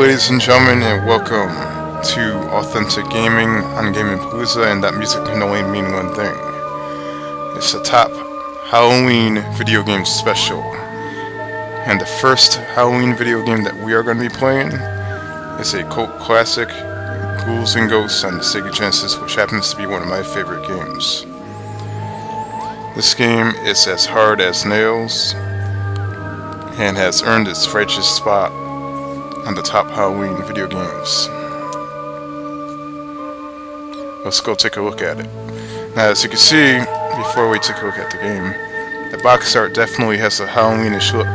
ladies and gentlemen, and welcome to Authentic Gaming on Gaming Palooza, and that music can only mean one thing. It's the top Halloween video game special. And the first Halloween video game that we are going to be playing is a cult classic, Ghouls and Ghosts on the Sega Genesis, which happens to be one of my favorite games. This game is as hard as nails and has earned its righteous spot on the top Halloween video games. Let's go take a look at it. Now, as you can see, before we take a look at the game, the box art definitely has a Halloweenish look.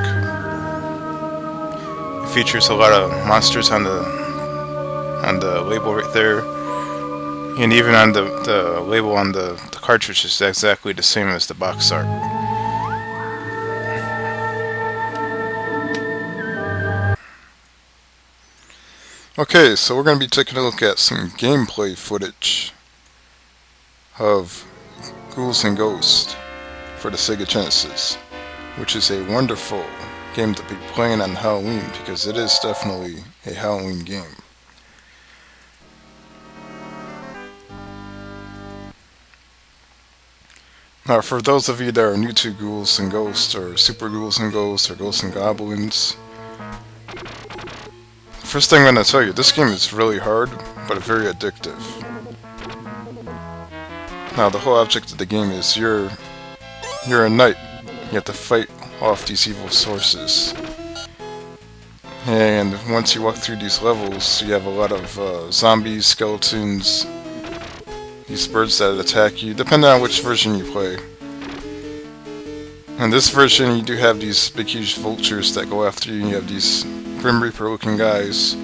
It features a lot of monsters on the label right there, and even on the label on the cartridge is exactly the same as the box art. Okay, so we're going to be taking a look at some gameplay footage of Ghouls and Ghosts for the Sega Genesis, which is a wonderful game to be playing on Halloween because it is definitely a Halloween game. Now, for those of you that are new to Ghouls and Ghosts, or Super Ghouls and Ghosts, or Ghosts and Goblins, first thing I'm going to tell you, this game is really hard, but very addictive. Now, the whole object of the game is you're a knight. You have to fight off these evil sources. And once you walk through these levels, you have a lot of zombies, skeletons, these birds that attack you, depending on which version you play. In this version, you do have these big, huge vultures that go after you, and you have these Grim Reaper looking guys.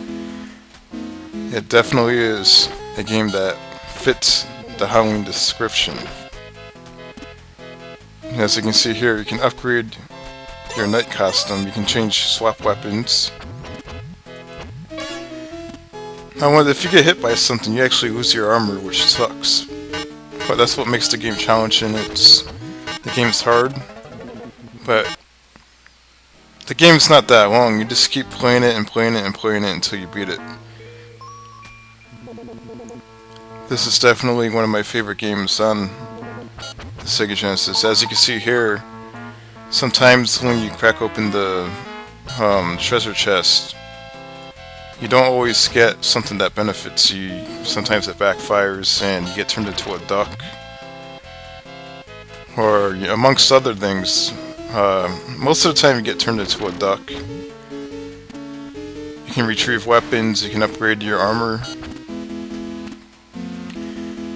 It definitely is a game that fits the Halloween description. And as you can see here, you can upgrade your knight costume, you can swap weapons. Now, if you get hit by something, you actually lose your armor, which sucks. But that's what makes the game challenging. The game's hard, but the game's not that long. You just keep playing it and playing it and playing it until you beat it. This is definitely one of my favorite games on the Sega Genesis. As you can see here, sometimes when you crack open the treasure chest, you don't always get something that benefits you. Sometimes it backfires and you get turned into a duck. Or, amongst other things, most of the time you get turned into a duck. You can retrieve weapons, you can upgrade your armor.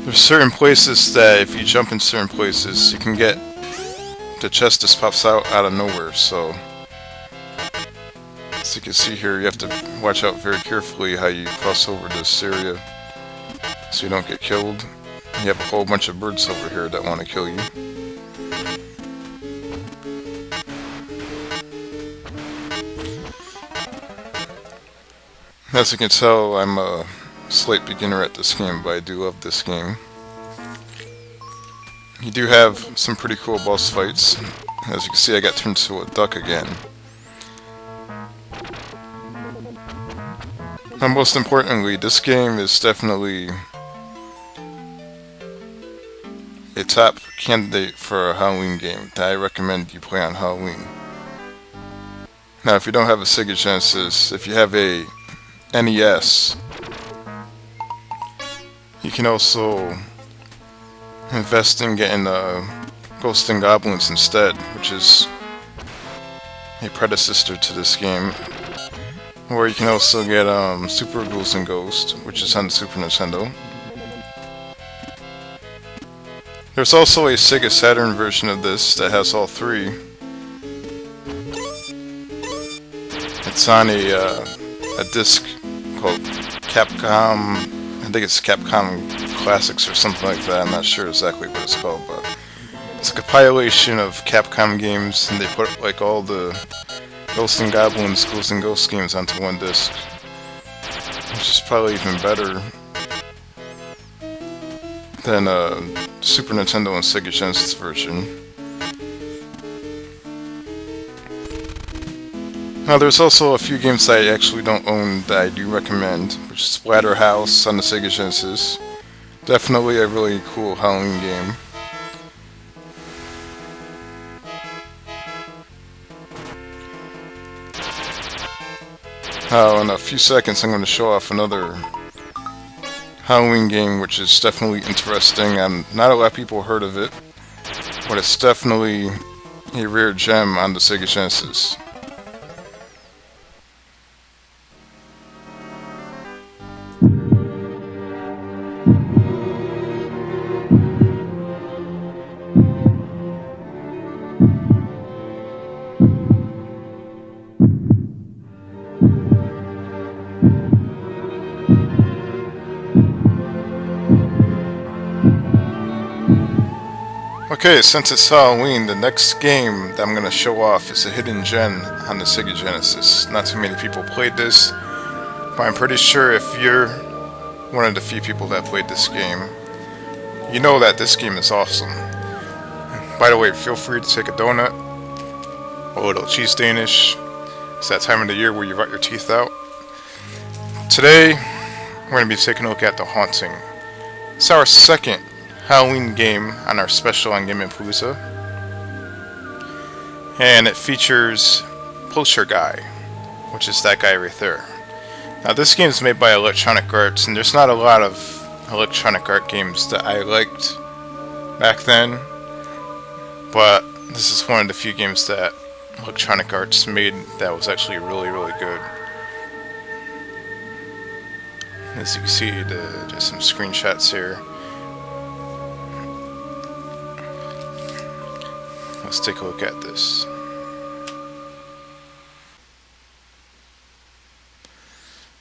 There's certain places that if you jump in certain places, you can get the chest just pops out of nowhere. So, as you can see here, you have to watch out very carefully how you cross over this area so you don't get killed. You have a whole bunch of birds over here that want to kill you. As you can tell, I'm a slight beginner at this game, but I do love this game. You do have some pretty cool boss fights. As you can see, I got turned into a duck again. And most importantly, this game is definitely a top candidate for a Halloween game that I recommend you play on Halloween. Now, if you don't have a Sega Genesis, if you have a NES, you can also invest in getting Ghosts and Goblins instead, which is a predecessor to this game. Or you can also get Super Ghouls and Ghosts, which is on the Super Nintendo. There's also a Sega Saturn version of this that has all three. It's on a disc called Capcom, I think it's Capcom Classics or something like that. I'm not sure exactly what it's called, but it's a compilation of Capcom games, and they put like all the Ghosts and Goblins, Ghouls and Ghosts games onto one disc, which is probably even better than Super Nintendo and Sega Genesis version. Now, there's also a few games that I actually don't own that I do recommend, which is Splatterhouse on the Sega Genesis. Definitely a really cool Halloween game. Now, in a few seconds, I'm going to show off another Halloween game, which is definitely interesting. Not a lot of people heard of it, but it's definitely a rare gem on the Sega Genesis. Okay, since it's Halloween, the next game that I'm going to show off is a hidden gem on the Sega Genesis. Not too many people played this, but I'm pretty sure if you're one of the few people that played this game, you know that this game is awesome. By the way, feel free to take a donut, a little cheese Danish. It's that time of the year where you rot your teeth out. Today, we're going to be taking a look at The Haunting. It's our second Halloween game on our special on Palooza, and it features Poacher Guy, which is that guy right there. Now, this game is made by Electronic Arts, and there's not a lot of Electronic Art games that I liked back then, but this is one of the few games that Electronic Arts made that was actually really, really good. As you can see, there's some screenshots here. Let's take a look at this.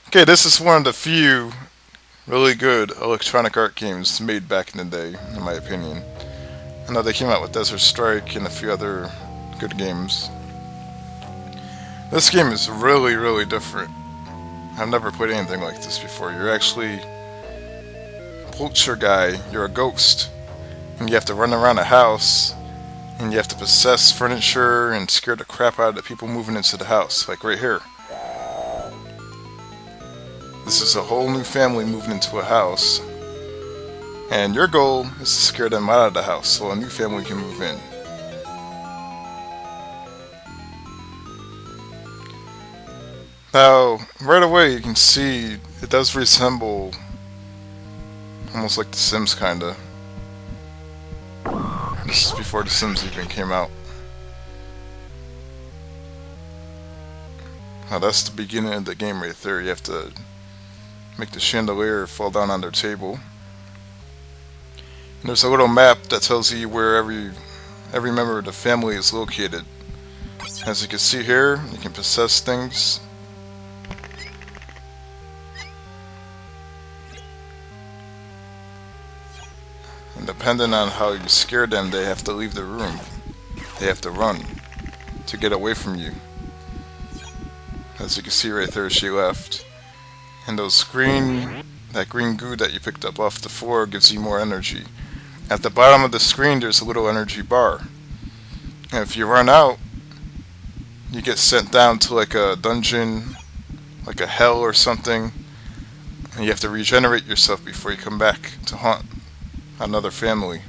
Okay, this is one of the few really good Electronic Art games made back in the day, in my opinion. I know they came out with Desert Strike and a few other good games. This game is really, really different. I've never played anything like this before. You're actually Poacher Guy, you're a ghost, and you have to run around a house, and you have to possess furniture and scare the crap out of the people moving into the house, like right here. This is a whole new family moving into a house, and your goal is to scare them out of the house so a new family can move in. Now, right away you can see it does resemble almost like The Sims, kinda. This is before The Sims even came out. Now that's the beginning of the game right there. You have to make the chandelier fall down on their table. And there's a little map that tells you where every member of the family is located. As you can see here, you can possess things. And depending on how you scare them, they have to leave the room. They have to run to get away from you. As you can see right there, she left. And that green goo that you picked up off the floor gives you more energy. At the bottom of the screen, there's a little energy bar. And if you run out, you get sent down to like a dungeon, like a hell or something. And you have to regenerate yourself before you come back to haunt another family.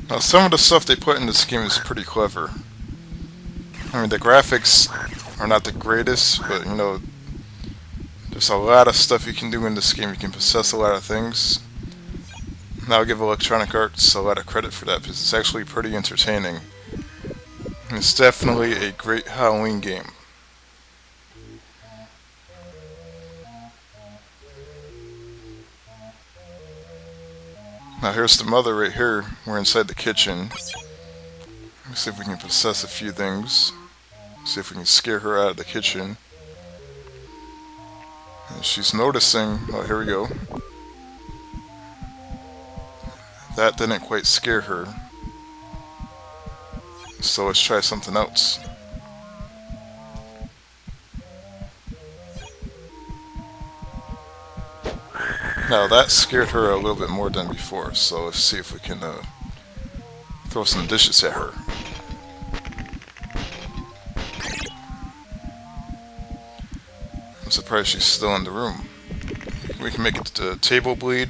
Now, some of the stuff they put in this game is pretty clever. I mean, the graphics are not the greatest, but you know, there's a lot of stuff you can do in this game. You can possess a lot of things. And I'll give Electronic Arts a lot of credit for that, because it's actually pretty entertaining. And it's definitely a great Halloween game. Now here's the mother right here. We're inside the kitchen. Let's see if we can possess a few things. See if we can scare her out of the kitchen. And she's noticing. Oh, here we go. That didn't quite scare her. So let's try something else. Now that scared her a little bit more than before, so let's see if we can throw some dishes at her. I'm surprised she's still in the room. We can make it to table bleed.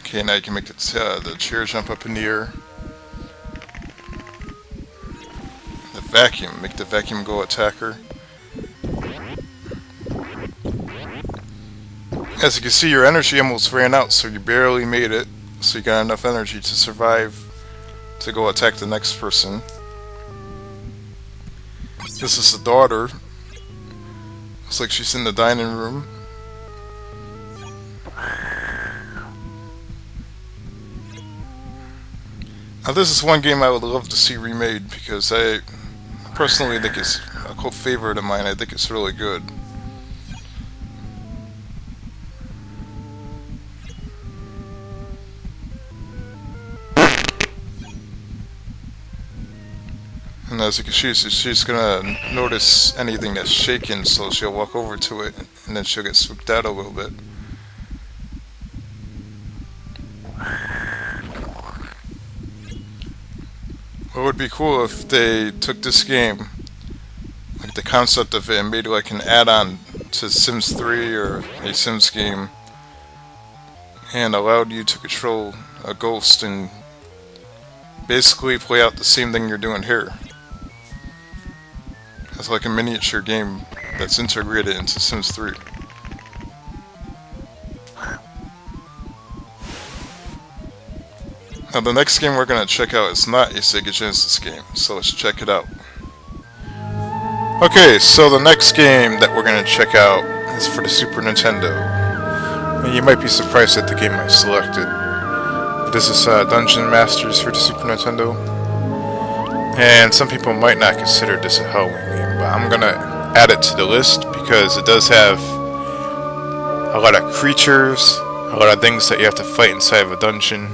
Okay, now you can make the chair jump up in the air. The vacuum, make the vacuum go attack her. As you can see, your energy almost ran out, so you barely made it. So you got enough energy to survive to go attack the next person. This is the daughter. Looks like she's in the dining room. Now this is one game I would love to see remade because I personally think it's a cult favorite of mine. I think it's really good. And as you can see, she's gonna notice anything that's shaking, so she'll walk over to it, and then she'll get spooked out a little bit. What would be cool if they took this game, like the concept of it, and made like an add-on to Sims 3 or a Sims game, and allowed you to control a ghost and basically play out the same thing you're doing here. It's like a miniature game that's integrated into Sims 3. Now the next game we're going to check out is not a Sega Genesis game, so let's check it out. Okay, so the next game that we're going to check out is for the Super Nintendo. And you might be surprised at the game I selected. This is Dungeon Masters for the Super Nintendo. And some people might not consider this a Halloween game, but I'm going to add it to the list because it does have a lot of creatures, a lot of things that you have to fight inside of a dungeon.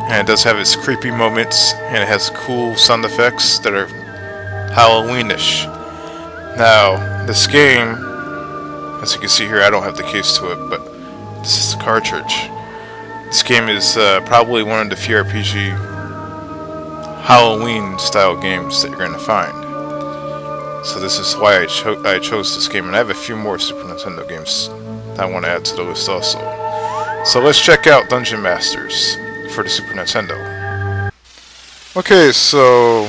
And it does have its creepy moments, and it has cool sound effects that are Halloweenish. Now, this game, as you can see here, I don't have the case to it, but this is the cartridge. This game is probably one of the few RPG Halloween-style games that you're going to find. So this is why I chose this game, and I have a few more Super Nintendo games that I want to add to the list also. So let's check out Dungeon Masters for the Super Nintendo. Okay, so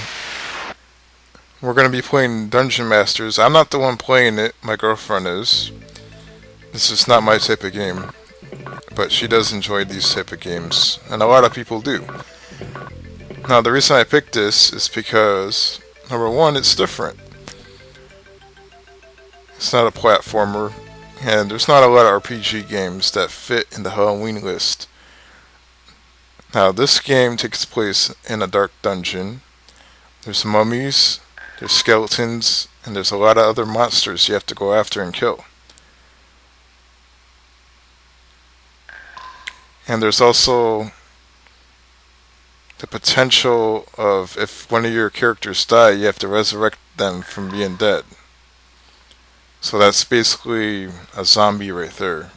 we're going to be playing Dungeon Masters. I'm not the one playing it, my girlfriend is. This is not my type of game, but she does enjoy these type of games, and a lot of people do. Now the reason I picked this is because, number one, it's different. It's not a platformer, and there's not a lot of RPG games that fit in the Halloween list. Now this game takes place in a dark dungeon. There's mummies, there's skeletons, and there's a lot of other monsters you have to go after and kill. And there's also the potential of, if one of your characters die, you have to resurrect them from being dead. So that's basically a zombie right there.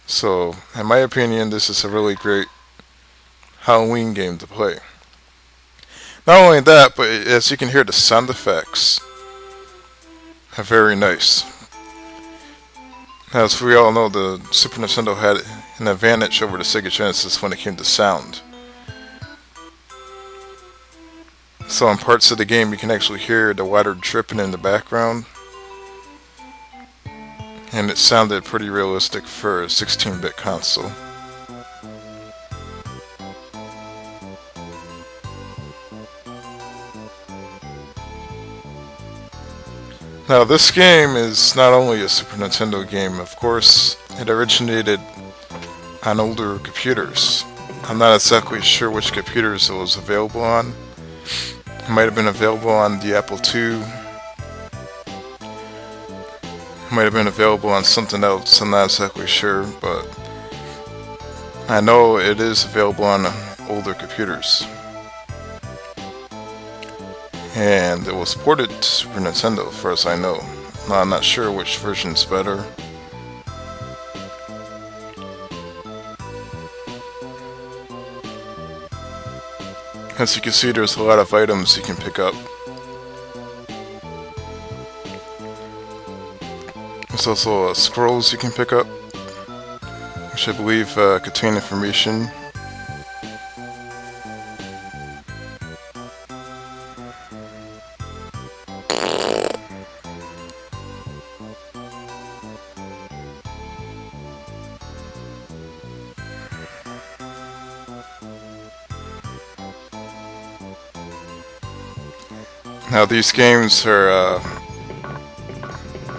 So, in my opinion, this is a really great Halloween game to play. Not only that, but as you can hear, the sound effects are very nice. As we all know, the Super Nintendo had an advantage over the Sega Genesis when it came to sound. So in parts of the game you can actually hear the water dripping in the background. And it sounded pretty realistic for a 16-bit console. Now this game is not only a Super Nintendo game, of course, it originated on older computers. I'm not exactly sure which computers it was available on. It might have been available on the Apple II. It might have been available on something else, I'm not exactly sure, but I know it is available on older computers. and it was ported to Super Nintendo, as far as I know. Now, I'm not sure which version's better. As you can see, there's a lot of items you can pick up. There's also scrolls you can pick up, which I believe contain information. Now, these games are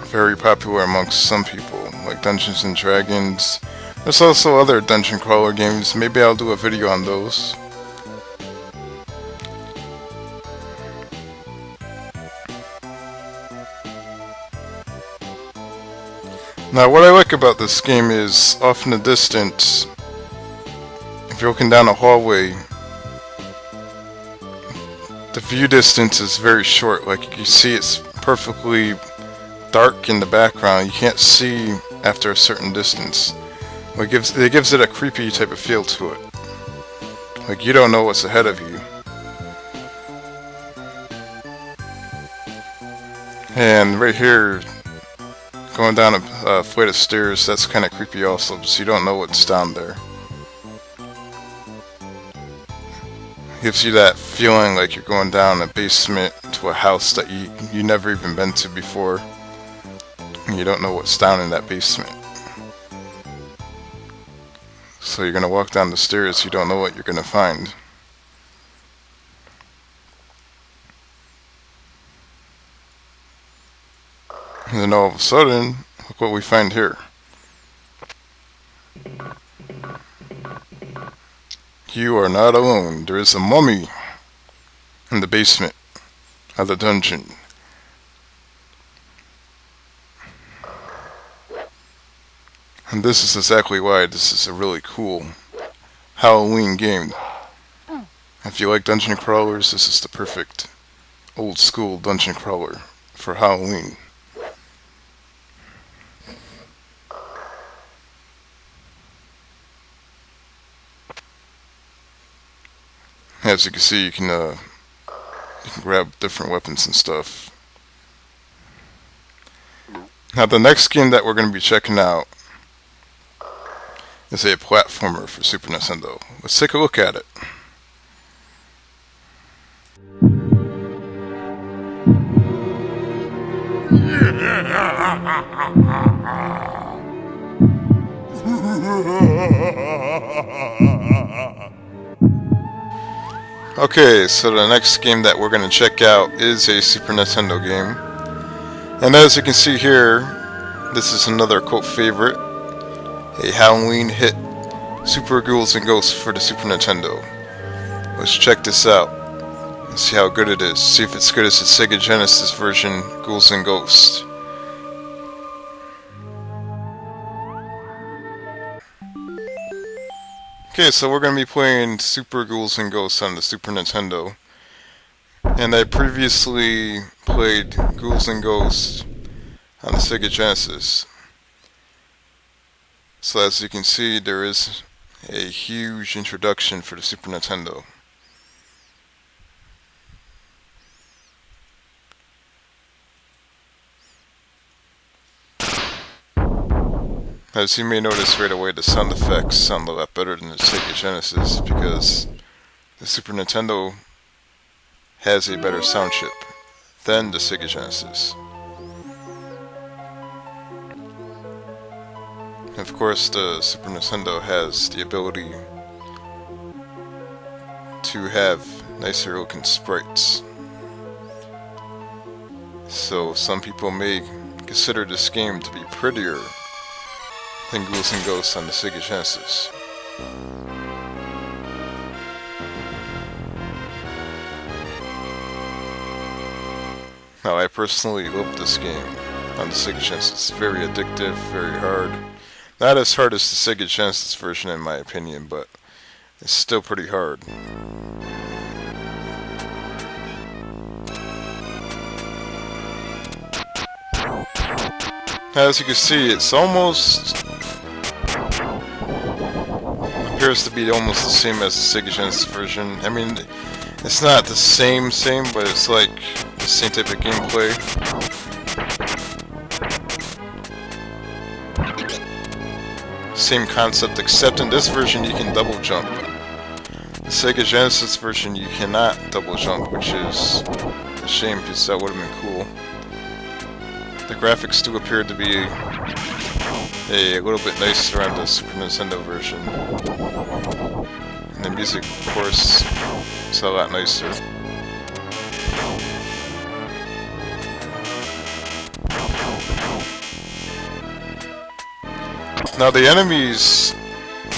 very popular amongst some people, like Dungeons and Dragons. There's also other dungeon crawler games. Maybe I'll do a video on those. Now, what I like about this game is, off in the distance, if you're looking down a hallway, the view distance is very short. Like, you see it's perfectly dark in the background. You can't see after a certain distance. It gives it a creepy type of feel to it. Like, you don't know what's ahead of you. And right here, going down a flight of stairs, that's kind of creepy also, because you don't know what's down there. Gives you that feeling like you're going down a basement to a house that you never even been to before. And you don't know what's down in that basement. So you're gonna walk down the stairs, you don't know what you're gonna find. And then all of a sudden, look what we find here. You are not alone. There is a mummy in the basement of the dungeon. And this is exactly why this is a really cool Halloween game. If you like dungeon crawlers, this is the perfect old school dungeon crawler for Halloween. As you can see, you can grab different weapons and stuff. Now, the next game that we're going to be checking out is a platformer for Super Nintendo. Let's take a look at it. Okay, so the next game that we're going to check out is a Super Nintendo game. And as you can see here, this is another cult favorite, a Halloween hit, Super Ghouls and Ghosts for the Super Nintendo. Let's check this out and see how good it is. See if it's good as the Sega Genesis version, Ghouls and Ghosts. Okay, so we're going to be playing Super Ghouls and Ghosts on the Super Nintendo. And I previously played Ghouls and Ghosts on the Sega Genesis. So as you can see, there is a huge introduction for the Super Nintendo. As you may notice right away, the sound effects sound a lot better than the Sega Genesis because the Super Nintendo has a better sound chip than the Sega Genesis. Of course, the Super Nintendo has the ability to have nicer looking sprites. So some people may consider this game to be prettier than Ghouls and Ghosts on the Sega Genesis. Now, I personally love this game on the Sega Genesis. It's very addictive, very hard. Not as hard as the Sega Genesis version in my opinion, but it's still pretty hard. As you can see, it's almost appears to be almost the same as the Sega Genesis version. I mean, it's not the same, but it's like the same type of gameplay. Same concept, except in this version you can double jump. The Sega Genesis version you cannot double jump, which is a shame because that would have been cool. The graphics do appear to be a little bit nicer on the Super Nintendo version. And the music, of course, is a lot nicer. Now the enemies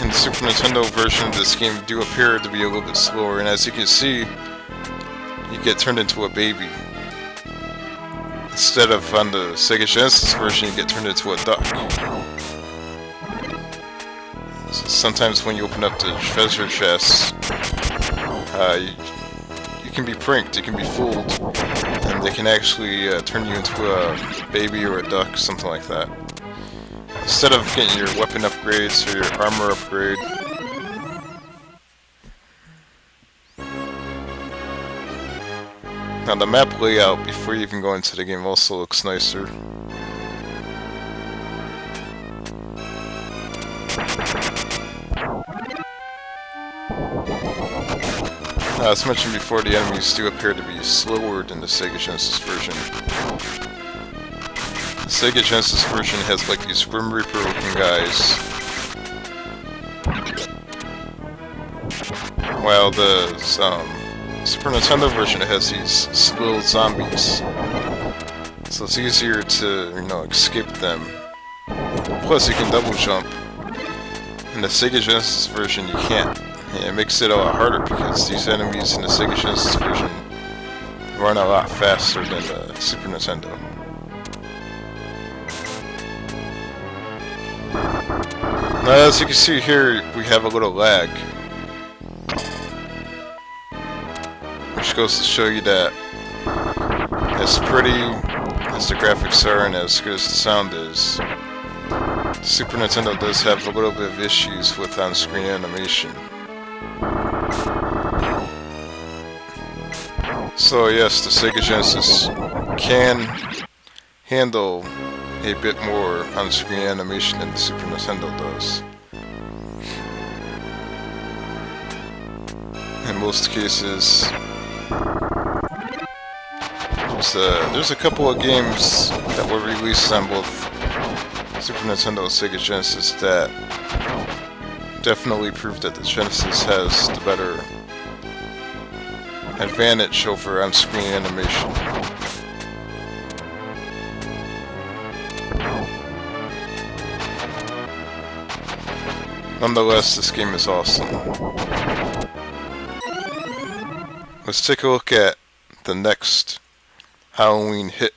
in the Super Nintendo version of this game do appear to be a little bit slower, and as you can see, you get turned into a baby. Instead of on the Sega Genesis version, you get turned into a duck. So sometimes when you open up the treasure chests, you can be pranked, you can be fooled, and they can actually turn you into a baby or a duck, something like that. Instead of getting your weapon upgrades or your armor upgrade. Now the map layout before you even go into the game also looks nicer. As mentioned before, the enemies do appear to be slower than the Sega Genesis version. The Sega Genesis version has like these Grim Reaper looking guys, while the Super Nintendo version has these little zombies. So it's easier to, escape them. Plus you can double jump. In the Sega Genesis version you can't. And it makes it a lot harder because these enemies in the Sega Genesis version run a lot faster than the Super Nintendo. Now, as you can see here, we have a little lag, which goes to show you that as pretty as the graphics are and as good as the sound is, Super Nintendo does have a little bit of issues with on-screen animation. So yes, the Sega Genesis can handle a bit more on-screen animation than the Super Nintendo does. In most cases, there's a couple of games that were released on both Super Nintendo and Sega Genesis that definitely prove that the Genesis has the better advantage over on-screen animation. Nonetheless, this game is awesome. Let's take a look at the next Halloween hit.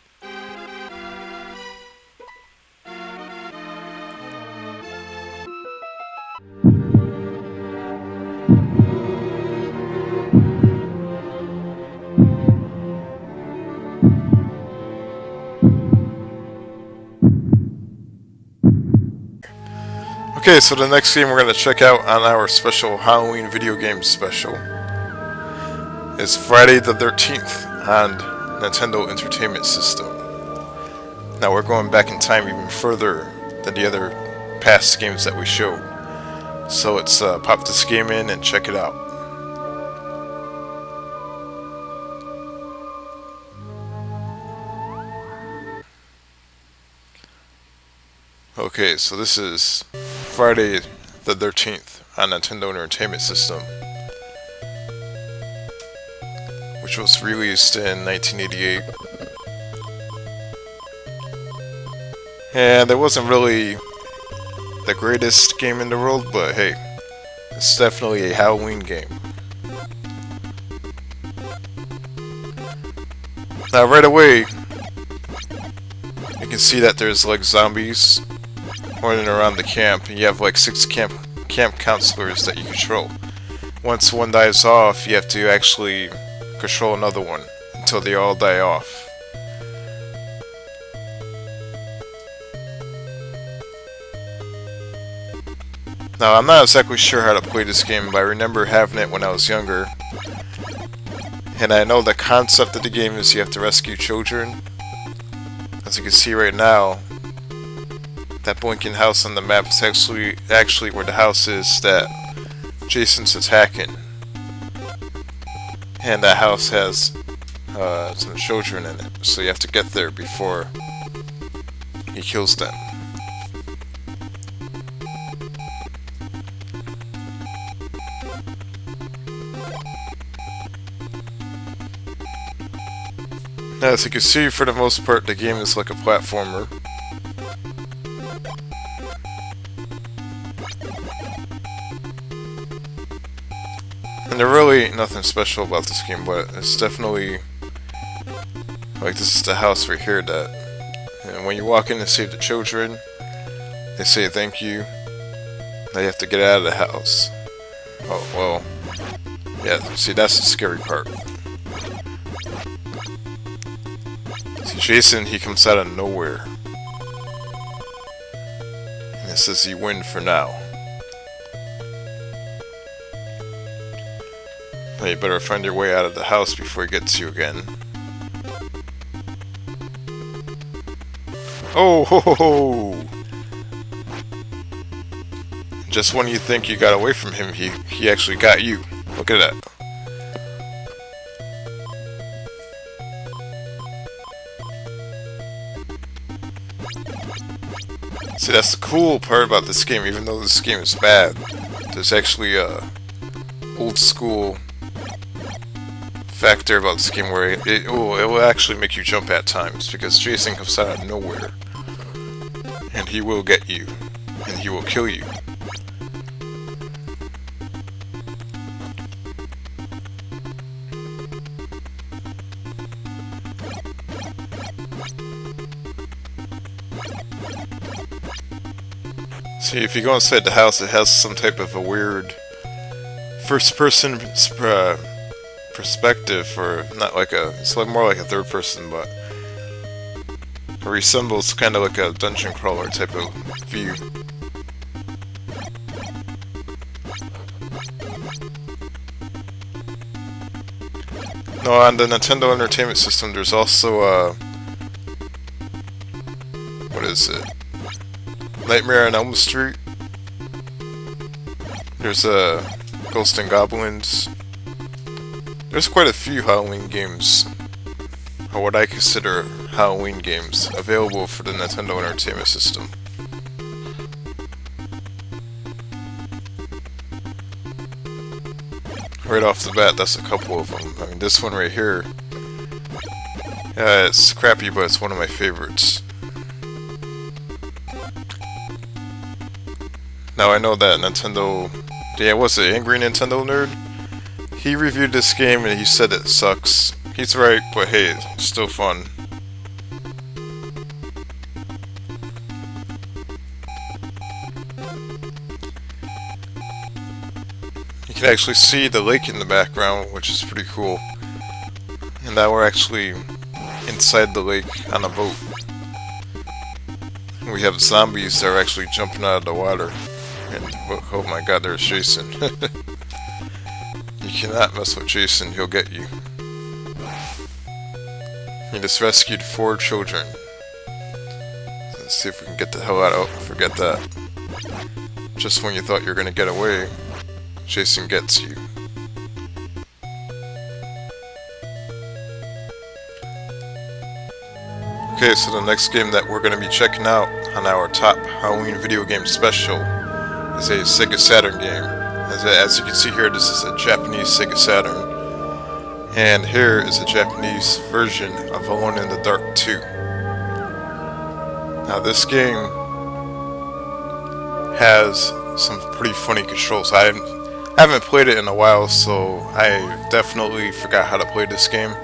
Okay, so the next game we're going to check out on our special Halloween video game special is Friday the 13th on Nintendo Entertainment System. Now we're going back in time even further than the other past games that we showed. So let's pop this game in and check it out. Okay, so this is Friday the 13th on Nintendo Entertainment System, which was released in 1988. And it wasn't really the greatest game in the world, but hey, it's definitely a Halloween game. Now right away, you can see that there's like zombies running around the camp, and you have like 6 camp counselors that you control. Once one dies off, you have to actually control another one until they all die off. Now, I'm not exactly sure how to play this game, but I remember having it when I was younger. And I know the concept of the game is you have to rescue children. As you can see right now, that blinking house on the map is actually where the house is that Jason's attacking. And that house has some children in it, so you have to get there before he kills them. Now, as you can see, for the most part, the game is like a platformer. And there really ain't nothing special about this game, but it's definitely like this is the house right here that when you walk in to save the children, they say thank you. Now you have to get out of the house. Oh, well, yeah, see, that's the scary part. See, Jason, he comes out of nowhere. And it says you win for now. Now you better find your way out of the house before he gets you again. Oh, ho, ho, ho. Just when you think you got away from him, he actually got you. Look at that. See, that's the cool part about this game. Even though this game is bad, there's actually a old school factor about this game where it will actually make you jump at times, because Jason comes out of nowhere and he will get you and he will kill you. See, if you go inside the house, it has some type of a weird first-person perspective, or not like it's like more like a third person, but it resembles kind of like a dungeon crawler type of view. No, on the Nintendo Entertainment System, there's also what is it? Nightmare on Elm Street. There's Ghosts and Goblins. There's quite a few Halloween games, or what I consider Halloween games, available for the Nintendo Entertainment System. Right off the bat, that's a couple of them. I mean, this one right here, it's crappy, but it's one of my favorites. Now, I know that Nintendo... Yeah, what's it? Angry Nintendo Nerd? He reviewed this game and he said it sucks. He's right, but hey, it's still fun. You can actually see the lake in the background, which is pretty cool. And now we're actually inside the lake on a boat. We have zombies that are actually jumping out of the water. And oh my god, there's Jason. You cannot mess with Jason, he'll get you. He just rescued 4 children. Let's see if we can get the hell out. Oh, forget that. Just when you thought you were gonna get away, Jason gets you. Okay, so the next game that we're gonna be checking out on our top Halloween video game special is a Sega Saturn game. As you can see here, this is a Japanese Sega Saturn. And here is a Japanese version of Alone in the Dark 2. Now this game has some pretty funny controls. I haven't played it in a while, so I definitely forgot how to play this game.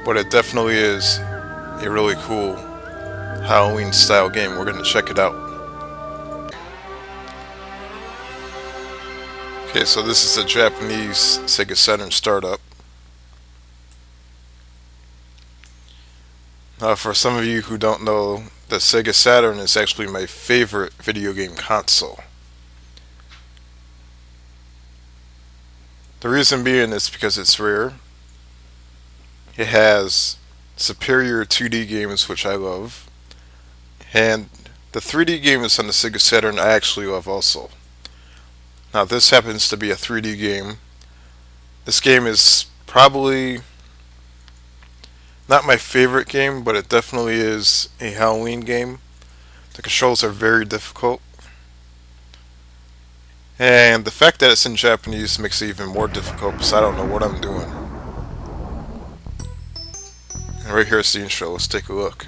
But it definitely is a really cool Halloween style game. We're going to check it out. Okay, so this is a Japanese Sega Saturn startup. For some of you who don't know, the Sega Saturn is actually my favorite video game console. The reason being is because it's rare. It has superior 2D games, which I love, and the 3D games on the Sega Saturn I actually love also. Now this happens to be a 3D game. This game is probably not my favorite game, but it definitely is a Halloween game. The controls are very difficult. And the fact that it's in Japanese makes it even more difficult because I don't know what I'm doing. And right here is the intro. Let's take a look.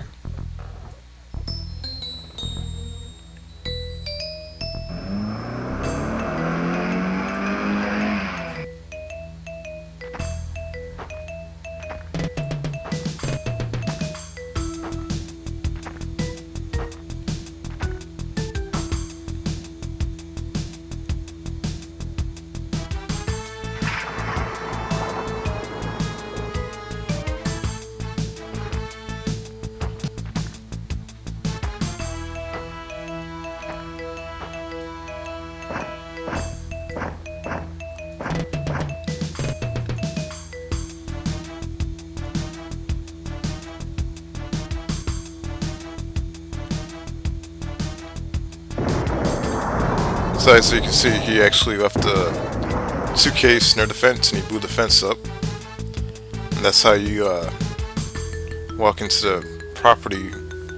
So as you can see, he actually left a suitcase near the fence and he blew the fence up. And that's how you walk into the property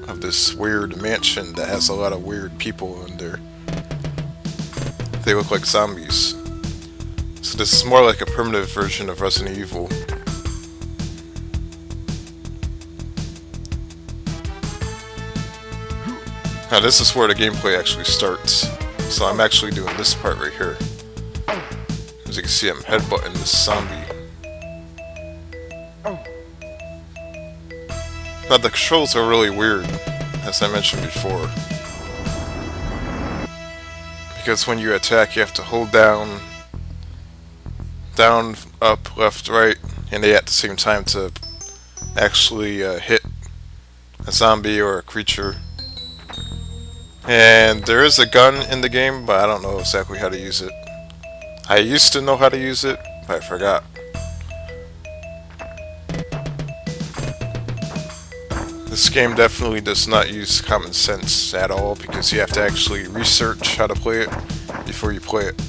of this weird mansion that has a lot of weird people in there. They look like zombies. So this is more like a primitive version of Resident Evil. Now this is where the gameplay actually starts. So I'm actually doing this part right here. As you can see, I'm headbutting this zombie. Now the controls are really weird, as I mentioned before. Because when you attack, you have to hold down, up, left, right, and A at the same time to actually hit a zombie or a creature. And there is a gun in the game, but I don't know exactly how to use it. I used to know how to use it, but I forgot. This game definitely does not use common sense at all, because you have to actually research how to play it before you play it.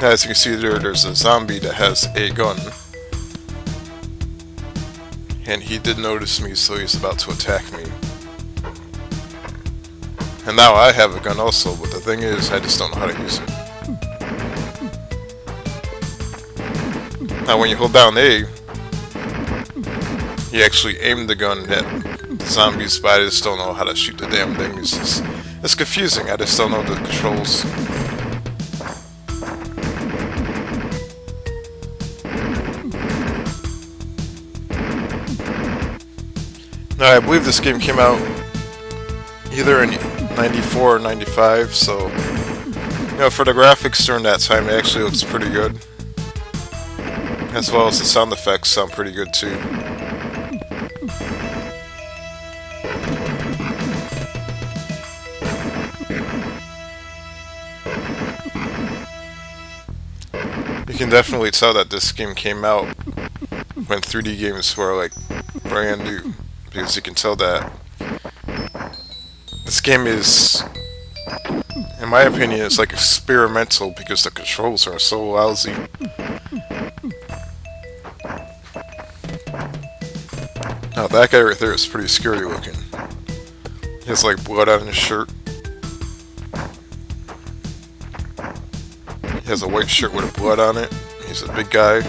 As you can see there's a zombie that has a gun. And he did notice me, so he's about to attack me. And now I have a gun also, but the thing is, I just don't know how to use it. Now when you hold down A, you actually aim the gun at the zombies, but I just don't know how to shoot the damn thing. It's confusing, I just don't know the controls. Now, I believe this game came out either in 94 or 95, so, you know, for the graphics during that time, it actually looks pretty good. As well as the sound effects sound pretty good too. You can definitely tell that this game came out when 3D games were like brand new. Because you can tell that this game is, in my opinion, it's like experimental because the controls are so lousy. Now that guy right there is pretty scary looking. He has like blood on his shirt. He has a white shirt with blood on it. He's a big guy.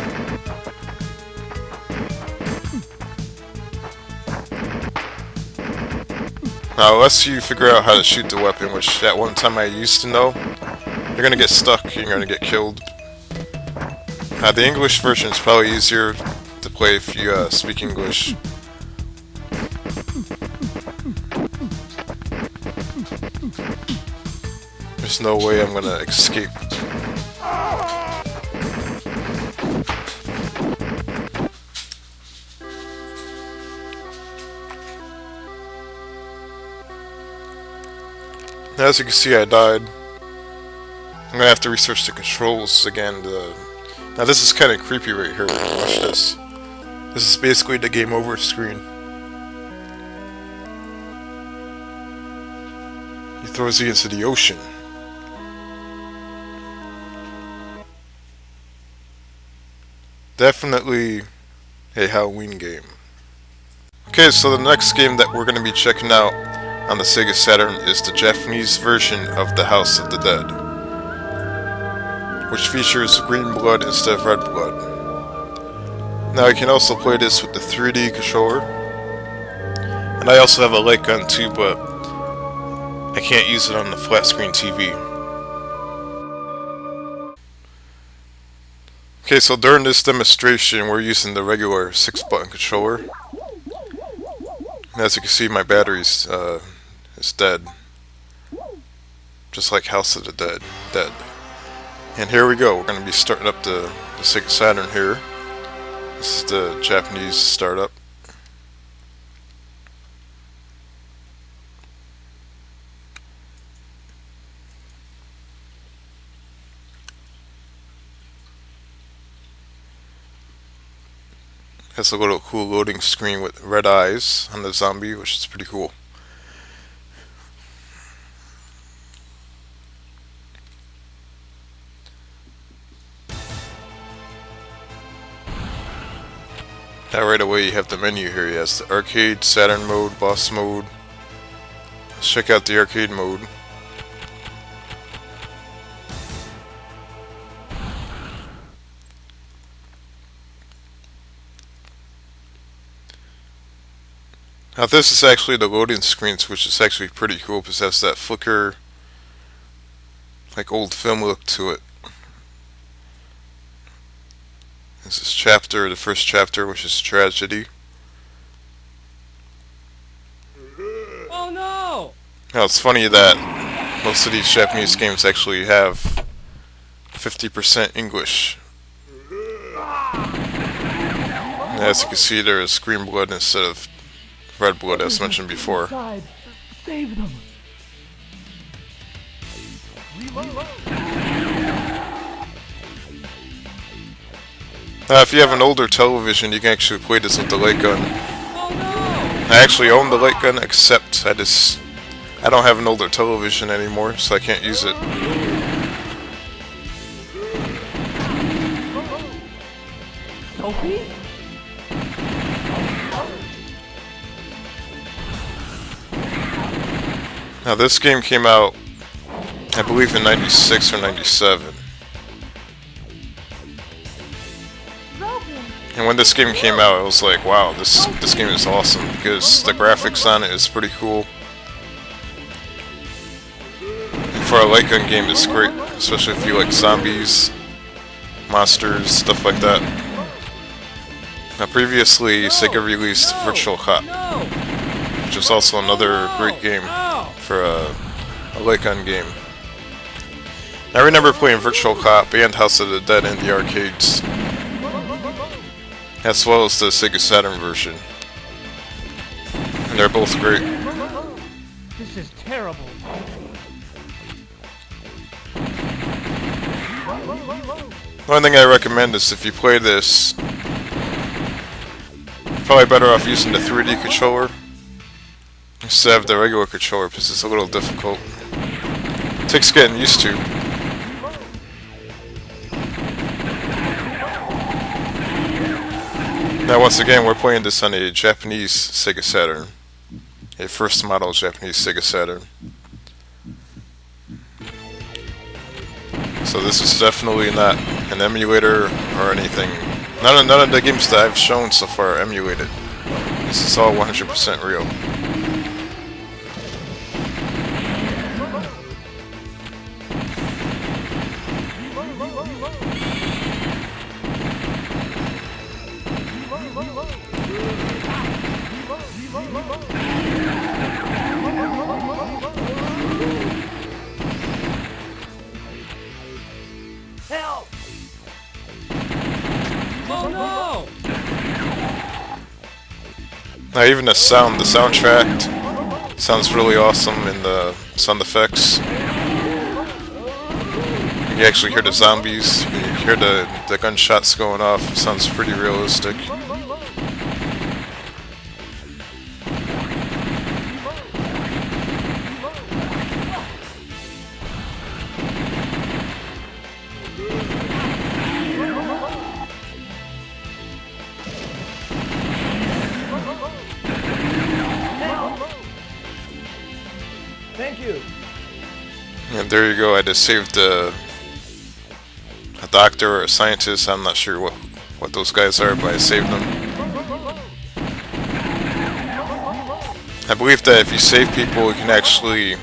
Now, unless you figure out how to shoot the weapon, which at one time I used to know, you're gonna get stuck and you're gonna get killed. The English version is probably easier to play if you speak English. There's no way I'm gonna escape. As you can see, I died. I'm gonna have to research the controls again. Now this is kind of creepy right here. Watch this. This is basically the game over screen. He throws you into the ocean. Definitely a Halloween game. Okay, so the next game that we're going to be checking out on the Sega Saturn is the Japanese version of The House of the Dead, which features green blood instead of red blood. Now you can also play this with the 3D controller, and I also have a light gun too, but I can't use it on the flat screen TV. Okay, so during this demonstration we're using the regular 6-button controller. And as you can see, my battery's is dead. Just like House of the Dead. And here we go, we're going to be starting up the Sega Saturn here. This is the Japanese startup. Has a little cool loading screen with red eyes on the zombie, which is pretty cool. Now right away you have the menu here. You has the arcade, Saturn mode, boss mode. Let's check out the arcade mode. Now this is actually the loading screens, which is actually pretty cool because it has that flicker, like old film look to it. This is chapter, the first chapter, which is tragedy. Oh no! Now it's funny that most of these Japanese games actually have 50% English. And as you can see, there is green blood instead of red blood, as mentioned before. Save them. If you have an older television, you can actually play this with the light gun. Oh no! I actually own the light gun, except I don't have an older television anymore, so I can't use it. Sophie? Now this game came out, I believe in 96 or 97. And when this game came out, I was like, wow, this game is awesome, because the graphics on it is pretty cool. And for a light gun game, it's great, especially if you like zombies, monsters, stuff like that. Now previously, Sega released Virtual Cop, which is also another great game for a light gun game. I remember playing Virtual Cop and House of the Dead in the arcades, as well as the Sega Saturn version, and they're both great. This is terrible. The only thing I recommend is if you play this, you're probably better off using the 3D controller instead of the regular controller, because it's a little difficult. It takes getting used to. Now once again, we're playing this on a Japanese Sega Saturn. A first model Japanese Sega Saturn. So this is definitely not an emulator or anything. None of the games that I've shown so far are emulated. This is all 100% real. Help! Oh no! Now even the soundtrack Sounds really awesome in the sound effects. You can actually hear the zombies. You can hear the gunshots going off. It sounds pretty realistic. Thank you. And there you go. I just saved a doctor or a scientist. I'm not sure what those guys are, but I saved them. I believe that if you save people, you can actually,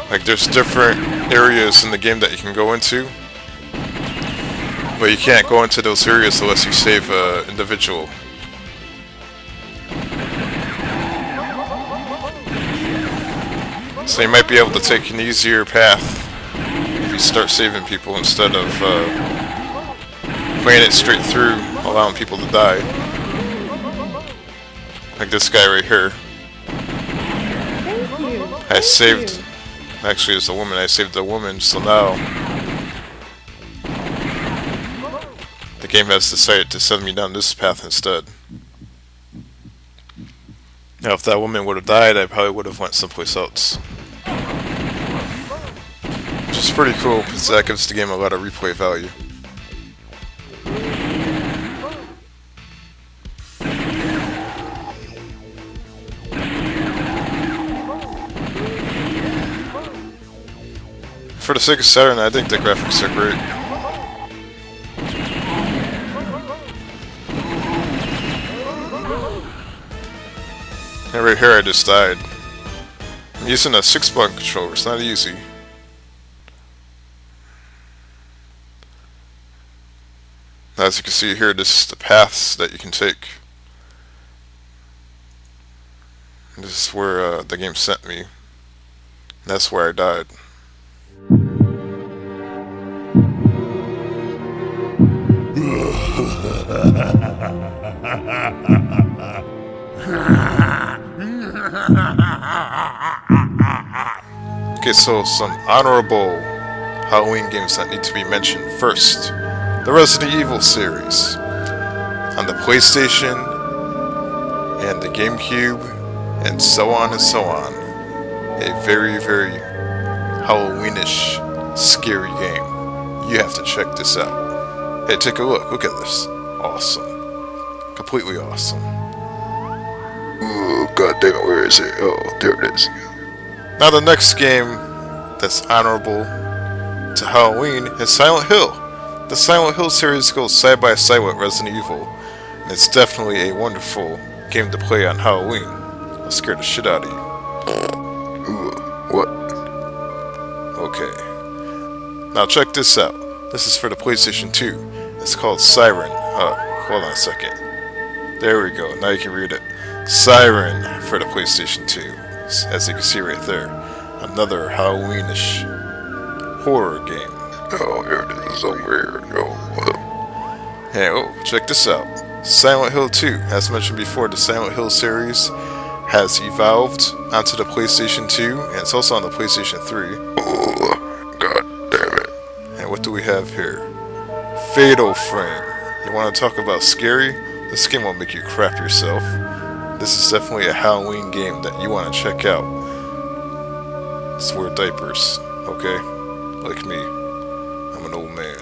like, there's different areas in the game that you can go into, but you can't go into those areas unless you save an individual. So you might be able to take an easier path if you start saving people instead of playing it straight through, allowing people to die. Like this guy right here. I saved, actually it's a woman, I saved a woman, so now the game has decided to send me down this path instead. Now if that woman would have died, I probably would have went someplace else. Which is pretty cool, because that gives the game a lot of replay value. For the Sega Saturn, I think the graphics are great. And right here I just died. I'm using a 6-button controller, it's not easy. As you can see here, this is the paths that you can take. And this is where the game sent me. And that's where I died. Okay, so some honorable Halloween games that need to be mentioned. First, the Resident Evil series on the PlayStation and the GameCube and so on and so on. A very, very Halloweenish, scary game. You have to check this out. Hey, take a look. Look at this. Awesome. Completely awesome. Oh, god damn it, where is it? Oh, there it is. Now the next game that's honorable to Halloween is Silent Hill. The Silent Hill series goes side by side with Resident Evil, and it's definitely a wonderful game to play on Halloween. It'll scare the shit out of you. Ooh, what? Okay. Now check this out. This is for the PlayStation 2. It's called Siren. Hold on a second. There we go. Now you can read it. Siren for the PlayStation 2. As you can see right there. Another Halloweenish horror game. Oh, here it is somewhere. Oh. Hey, oh, check this out. Silent Hill 2. As mentioned before, the Silent Hill series has evolved onto the PlayStation 2, and it's also on the PlayStation 3. Oh, god damn it. And what do we have here? Fatal Frame. You want to talk about scary? This game will make you crap yourself. This is definitely a Halloween game that you want to check out. Just wear diapers, okay? Like me. I'm an old man.